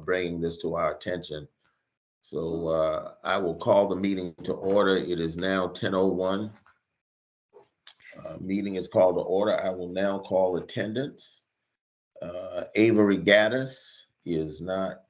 bringing this to our attention. So I will call the meeting to order. It is now 10:01. Meeting is called to order. I will now call attendance. Avery Gaddis is not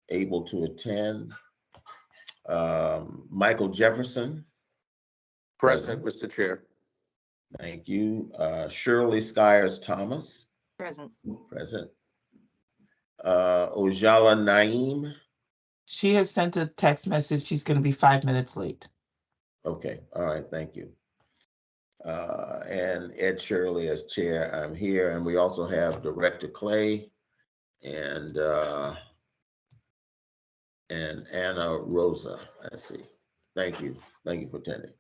able to attend. Michael Jefferson. Present, Mr. Chair. Thank you. Shirley Skyers Thomas. Present. Present. Ojala Naeem. She has sent a text message. She's going to be 5 minutes late. Okay. All right. Thank you. And Ed Shirley as chair. I'm here. And we also have Director Clay and Anna Rosa. I see. Thank you. Thank you for attending.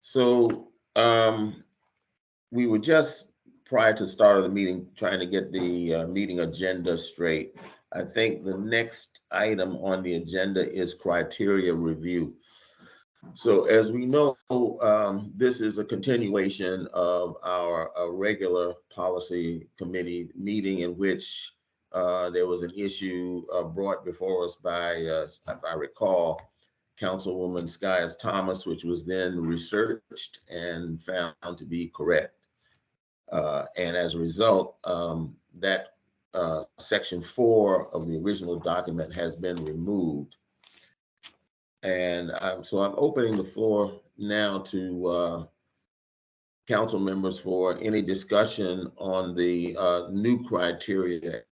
So we were just prior to the start of the meeting trying to get the meeting agenda straight. I think the next item on the agenda is criteria review. So as we know, this is a continuation of our regular policy committee meeting in which there was an issue brought before us by, if I recall, Councilwoman Skyers Thomas, which was then researched and found to be correct. And as a result, that section 4 of the original document has been removed. And so I'm opening the floor now to council members for any discussion on the new criteria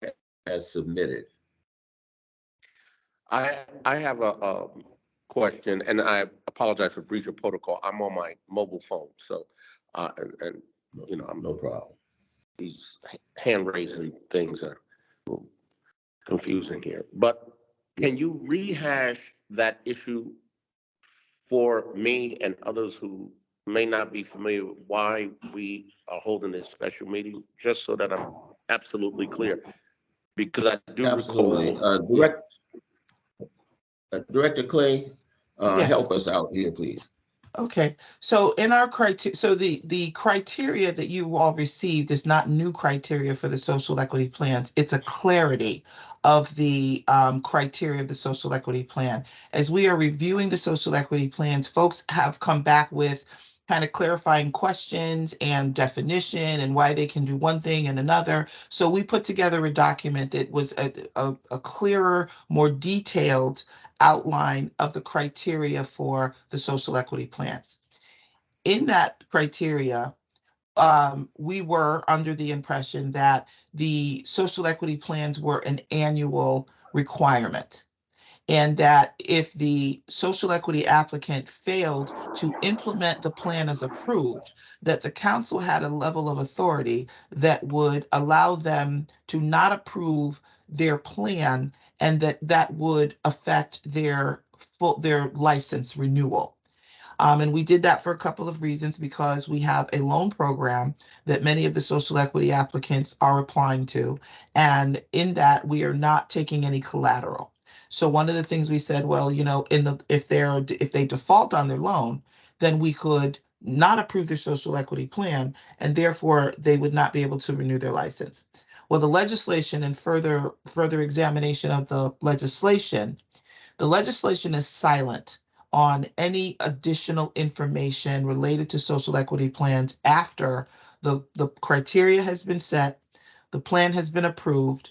as submitted. I have a question, and I apologize for breach of protocol. I'm on my mobile phone, so and you know, No problem. These hand raising things are confusing here. But can you rehash that issue for me and others who may not be familiar with why we are holding this special meeting, just so that I'm absolutely clear? Because I do Absolutely. recall. Director Clay, Yes. help us out here, please. Okay, so in our criteria, so the criteria that you all received is not new criteria for the social equity plans. It's a clarity of the criteria of the social equity plan. As we are reviewing the social equity plans, folks have come back with kind of clarifying questions and definition and why they can do one thing and another. So we put together a document that was a clearer, more detailed outline of the criteria for the social equity plans. In that criteria, we were under the impression that the social equity plans were an annual requirement, and that if the social equity applicant failed to implement the plan as approved, that the council had a level of authority that would allow them to not approve their plan, and that would affect their license renewal. And we did that for a couple of reasons, because we have a loan program that many of the social equity applicants are applying to, and in that we are not taking any collateral. So one of the things we said, well, you know, if they default on their loan, then we could not approve their social equity plan, and therefore they would not be able to renew their license. Well, the legislation and further examination of the legislation is silent on any additional information related to social equity plans after the criteria has been set, the plan has been approved,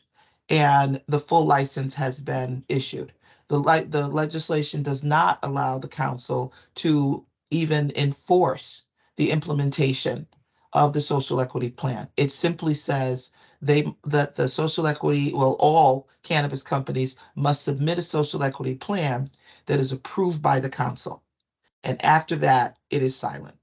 and the full license has been issued. The legislation does not allow the council to even enforce the implementation of the social equity plan. It simply says that the social equity, well, all cannabis companies must submit a social equity plan that is approved by the council. And after that, it is silent.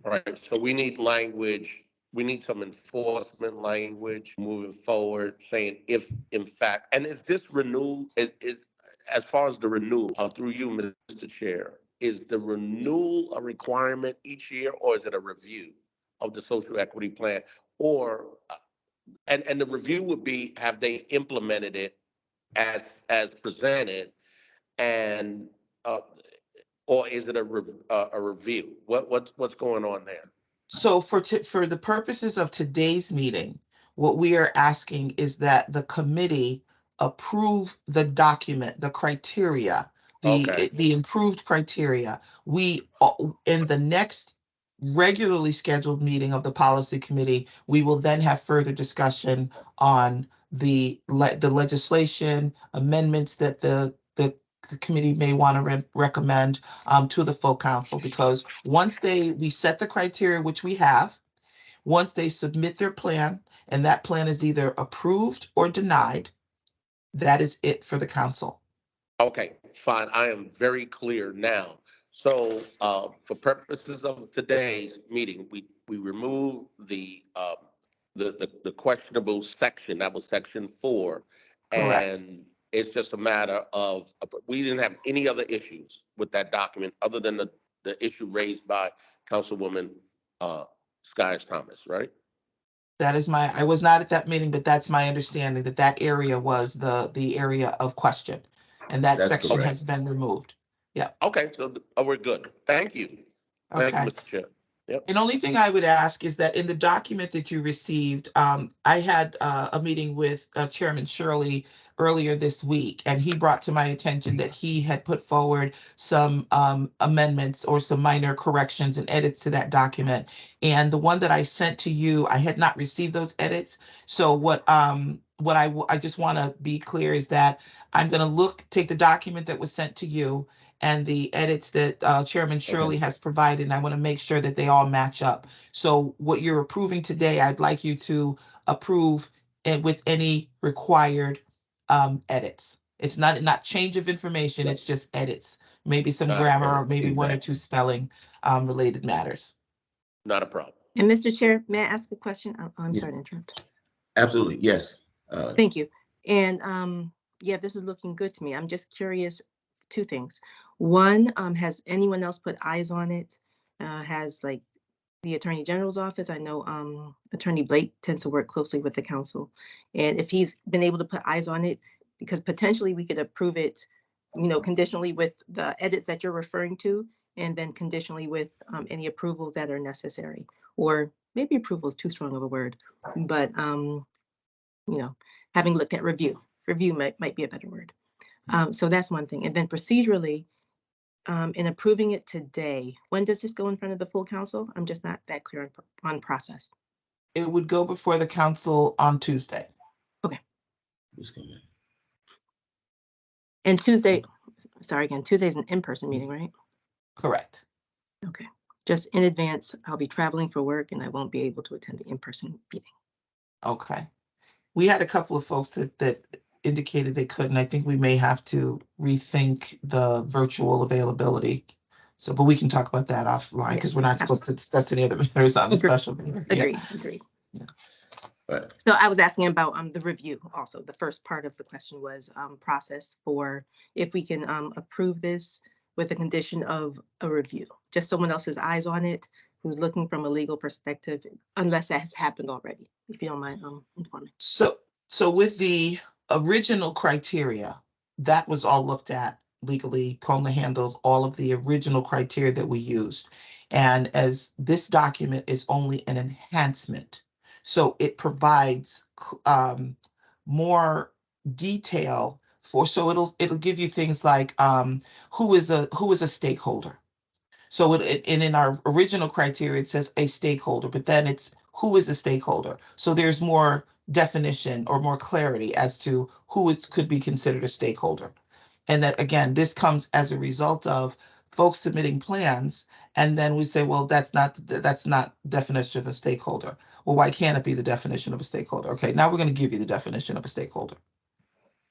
All right, so we need language, we need some enforcement language moving forward, saying if in fact, and is this renewal, is as far as the renewal, through you, Mr. Chair, is the renewal a requirement each year, or is it a review of the social equity plan? Or, and the review would be, have they implemented it as presented, and or is it a review? What's going on there? So for the purposes of today's meeting, What we are asking is that the committee approve the document, the criteria, Okay. the improved criteria. We, in the next regularly scheduled meeting of the policy committee, we will then have further discussion on the legislation amendments that the committee may want to recommend to the full council, because once we set the criteria, which we have, once they submit their plan and that plan is either approved or denied, that is it for the council. Okay, fine. I am very clear now. So, for purposes of today's meeting, we remove the questionable section. That was section 4, Correct. and it's just a matter of we didn't have any other issues with that document other than the issue raised by Councilwoman Skyers Thomas, right? That is I was not at that meeting, but that's my understanding, that that area was the area of question. And that That's section correct. has been removed. Yeah. Okay, so we're good. Thank you. Thank you, Okay. Mr. Chair. Yep. And only thing I would ask is that in the document that you received, I had a meeting with Chairman Shirley earlier this week, and he brought to my attention that he had put forward some amendments or some minor corrections and edits to that document. And the one that I sent to you, I had not received those edits. So what I just want to be clear is that I'm going to take the document that was sent to you and the edits that Chairman Shirley has provided, and I want to make sure that they all match up. So what you're approving today, I'd like you to approve it with any required edits. It's not change of information, it's just edits. Maybe some Not a grammar, or problem. maybe one or two spelling related matters. Not a problem. And Mr. Chair, may I ask a question? I'm Yeah. sorry to interrupt. Absolutely, yes. Thank you. And yeah, this is looking good to me. I'm just curious, two things. One, has anyone else put eyes on it? Has like the Attorney General's office? I know Attorney Blake tends to work closely with the council. And if he's been able to put eyes on it, because potentially we could approve it, conditionally with the edits that you're referring to, and then conditionally with any approvals that are necessary. Or maybe approval is too strong of a word, but having looked at review might be a better word. So that's one thing. And then procedurally, in approving it today, when does this go in front of the full council? I'm just not that clear on process. It would go before the council on Tuesday. And Tuesday, Tuesday's an in-person meeting, right? Correct. Okay. Just in advance, I'll be traveling for work and I won't be able to attend the in-person meeting. Okay. We had a couple of folks that indicated they couldn't. I think we may have to rethink the virtual availability. So, but we can talk about that offline because we're not supposed to discuss any other matters on the special meeting. Agreed. Yeah. Right. So I was asking about the review also. The first part of the question was process for if we can approve this with the condition of a review. Just someone else's eyes on it who's looking from a legal perspective, unless that has happened already, if you don't mind informing. So with the original criteria, that was all looked at legally. COMA handles all of the original criteria that we used. And as this document is only an enhancement, so it provides more detail so it'll give you things like who is a stakeholder. So in our original criteria, it says a stakeholder, but then it's who is a stakeholder. So there's more definition or more clarity as to who could be considered a stakeholder. And that, again, this comes as a result of folks submitting plans. And then we say, well, that's not definition of a stakeholder. Well, why can't it be the definition of a stakeholder? Okay, now we're going to give you the definition of a stakeholder.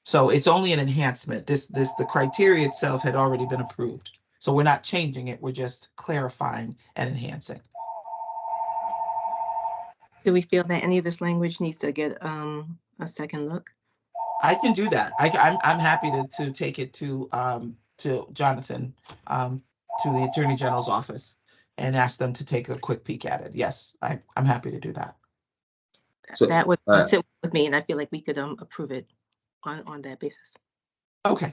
So it's only an enhancement. The criteria itself had already been approved. So we're not changing it, we're just clarifying and enhancing. Do we feel that any of this language needs to get a second look? I can do that. I'm happy to take it to Jonathan, to the Attorney General's office and ask them to take a quick peek at it. Yes, I'm happy to do that. So, that would sit with me, and I feel like we could approve it on that basis. Okay.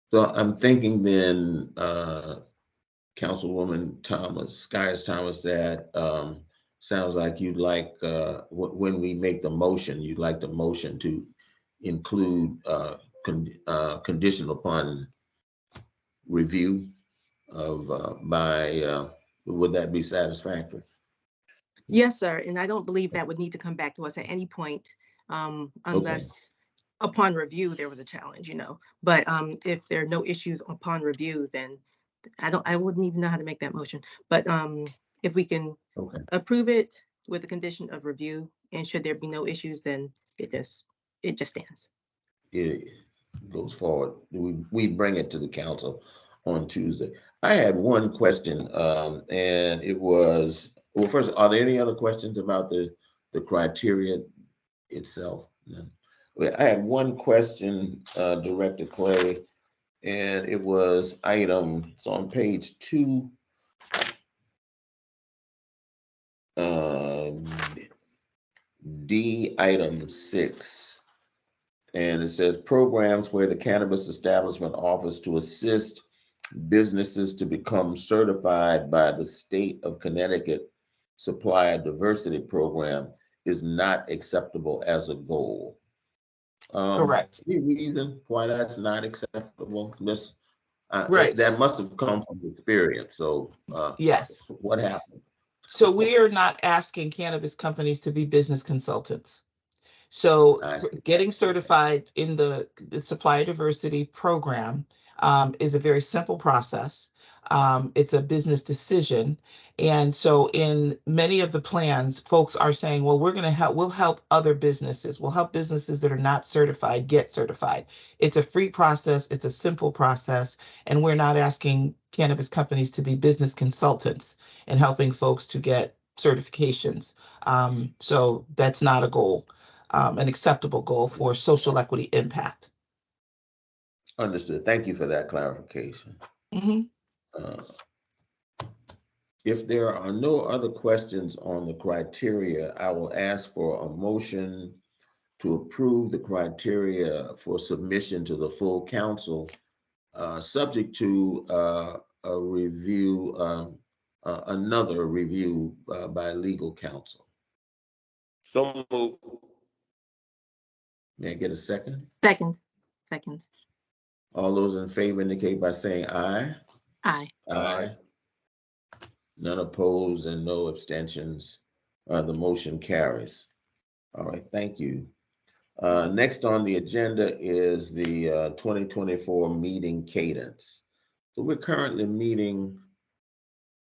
So I'm thinking then, Councilwoman Skyers Thomas, that sounds like you'd like, when we make the motion, you'd like the motion to include, conditional upon review of, would that be satisfactory? Yes, sir. And I don't believe that would need to come back to us at any point, unless upon review there was a challenge, But if there are no issues upon review, then I wouldn't even know how to make that motion. But if we can Okay. approve it with the condition of review, and should there be no issues, then it just stands. It goes forward. We bring it to the council on Tuesday. I had one question, and it was, well, first, are there any other questions about the criteria itself? No. Well, I had one question, Director Clay, and it was it's on page 2. D, item 6. And it says programs where the cannabis establishment offers to assist businesses to become certified by the state of Connecticut Supplier Diversity Program is not acceptable as a goal. Correct. Any reason why that's not acceptable? Right. That must have come from experience. So Yes. what happened? So we are not asking cannabis companies to be business consultants. So getting certified in the supplier diversity program is a very simple process. It's a business decision. And so in many of the plans, folks are saying, well, we'll help other businesses. We'll help businesses that are not certified get certified. It's a free process. It's a simple process. And we're not asking cannabis companies to be business consultants and helping folks to get certifications. So that's not a goal. An acceptable goal for social equity impact. Understood. Thank you for that clarification. Mm-hmm. If there are no other questions on the criteria, I will ask for a motion to approve the criteria for submission to the full council, subject to a review, another review by legal counsel. So moved. May I get a second? Second. All those in favor indicate by saying aye. Aye. Aye. None opposed and no abstentions. The motion carries. All right, thank you. Next on the agenda is the 2024 meeting cadence. So we're currently meeting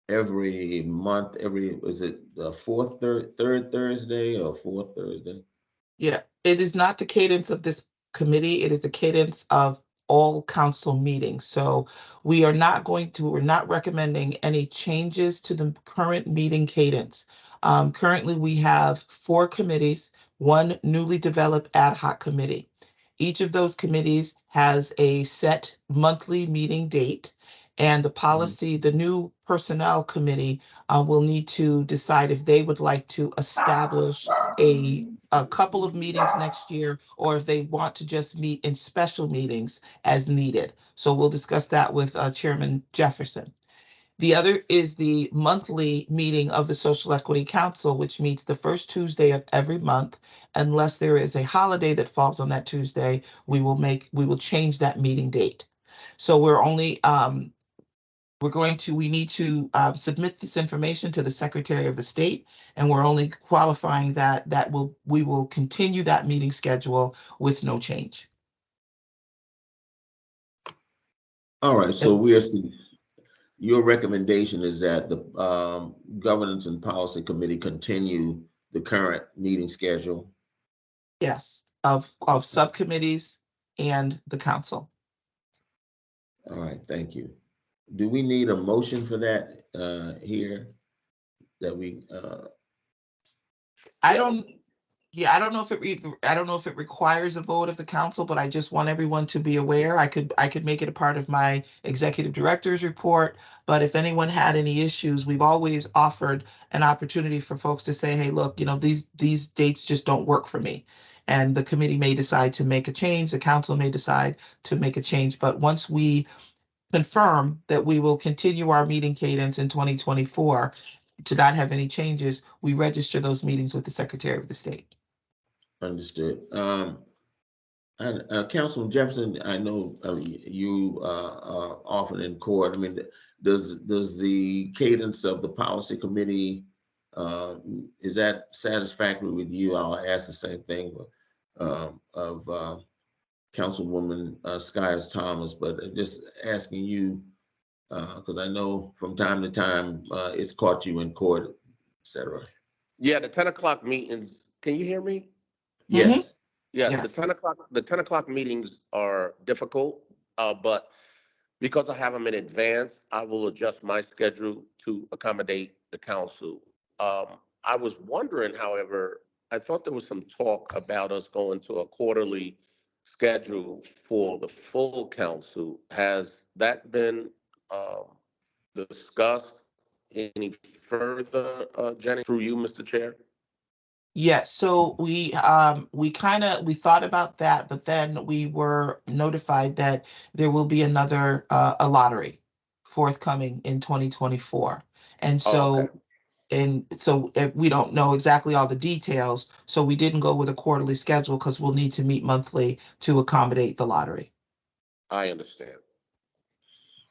every month, is it the third Thursday or fourth Thursday? Yeah, it is not the cadence of this committee. It is the cadence of all council meetings. So we're not recommending any changes to the current meeting cadence. Currently, we have 4 committees, 1 newly developed ad hoc committee. Each of those committees has a set monthly meeting date, and the new personnel committee will need to decide if they would like to establish a couple of meetings next year, or if they want to just meet in special meetings as needed. So we'll discuss that with Chairman Jefferson. The other is the monthly meeting of the Social Equity Council, which meets the first Tuesday of every month. Unless there is a holiday that falls on that Tuesday, we will change that meeting date. So we need to submit this information to the Secretary of the State, and we're only qualifying we will continue that meeting schedule with no change. All right, so your recommendation is that the Governance and Policy Committee continue the current meeting schedule? Yes, of subcommittees and the council. All right, thank you. Do we need a motion for that here? That we I don't know if it requires a vote of the council, but I just want everyone to be aware. I could make it a part of my executive director's report, but if anyone had any issues, we've always offered an opportunity for folks to say, hey, look, these dates just don't work for me. And the committee may decide to make a change, the council may decide to make a change, but once we confirm that we will continue our meeting cadence in 2024, to not have any changes, we register those meetings with the Secretary of the State. Understood. And Councilman Jefferson, I know you are often in court. I mean, does the cadence of the policy committee, is that satisfactory with you? I'll ask the same thing of Councilwoman Skyers Thomas, but just asking you, because I know from time to time it's caught you in court, et cetera. Yeah, the 10 o'clock meetings, can you hear me? Yes. Yeah, Yes. the 10 o'clock meetings are difficult, but because I have them in advance, I will adjust my schedule to accommodate the council. I was wondering, however, I thought there was some talk about us going to a quarterly schedule for the full council. Has that been discussed any further, Jenny, through you, Mr. Chair? Yes, so we thought about that, but then we were notified that there will be another a lottery forthcoming in 2024. And Oh, so we don't know exactly all the details, so we didn't go with a quarterly schedule because we'll need to meet monthly to accommodate the lottery. I understand.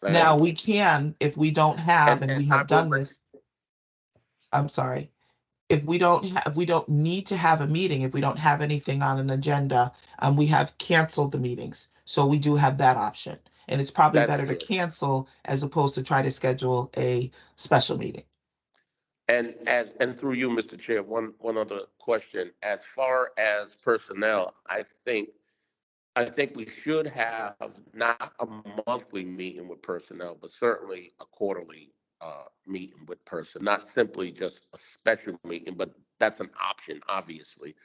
Now we can, if we don't have, and we I have will done this, I'm sorry. If we don't need to have a meeting, if we don't have anything on an agenda, we have canceled the meetings. So we do have that option. And it's probably That's better to good. cancel as opposed to try to schedule a special meeting. And through you, Mr. Chair, one other question. As far as personnel, I think we should have not a monthly meeting with personnel, but certainly a quarterly meeting with personnel, not simply just a special meeting, but that's an option, obviously.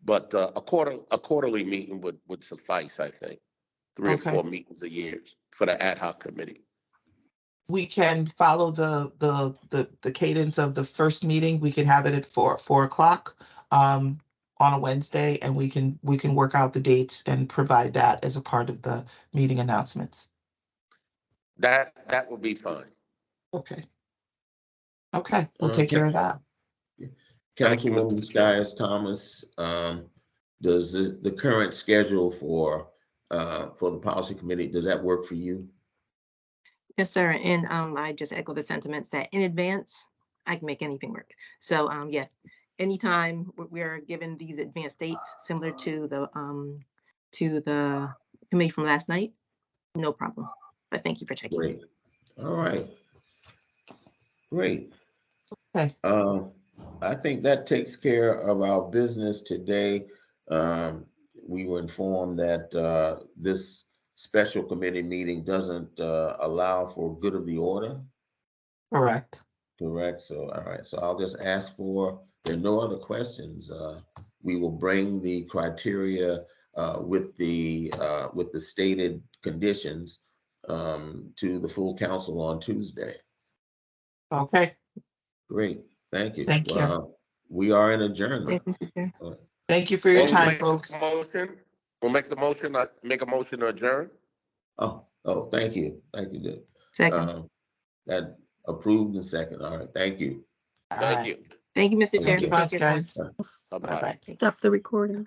But a quarterly meeting would suffice, I think. 3 or Okay. 4 meetings a year for the ad hoc committee. We can follow the cadence of the first meeting. We could have it at 4 o'clock on a Wednesday, and we can work out the dates and provide that as a part of the meeting announcements. That would be fine. Okay. Okay, we'll take care of that. Thank you, Councilwoman Mr. Chair. Skyers Thomas, does the current schedule for the policy committee, does that work for you? Yes, sir. And I just echo the sentiments that in advance, I can make anything work. So yeah, anytime we're given these advanced dates similar to the committee from last night, no problem. But thank you for checking. Great. All right. Great. Okay. I think that takes care of our business today. We were informed that this special committee meeting doesn't allow for good of the order. Correct. Correct. So, all right. So I'll just ask for, there are no other questions. We will bring the criteria with the stated conditions to the full council on Tuesday. Okay. Great. Thank you. Thank you. We are in adjournment. Thank you, Mr. Chair. Thank you for your We'll time, make a folks. We'll make the motion. Make a motion to adjourn. Oh, thank you. Thank you. Dick. Second. That approved and second. All right. Thank you. All Thank right. you. Thank you, Mr. Chair. Thank you Take much, your time. guys. Bye-bye. Bye-bye. Stop the recording.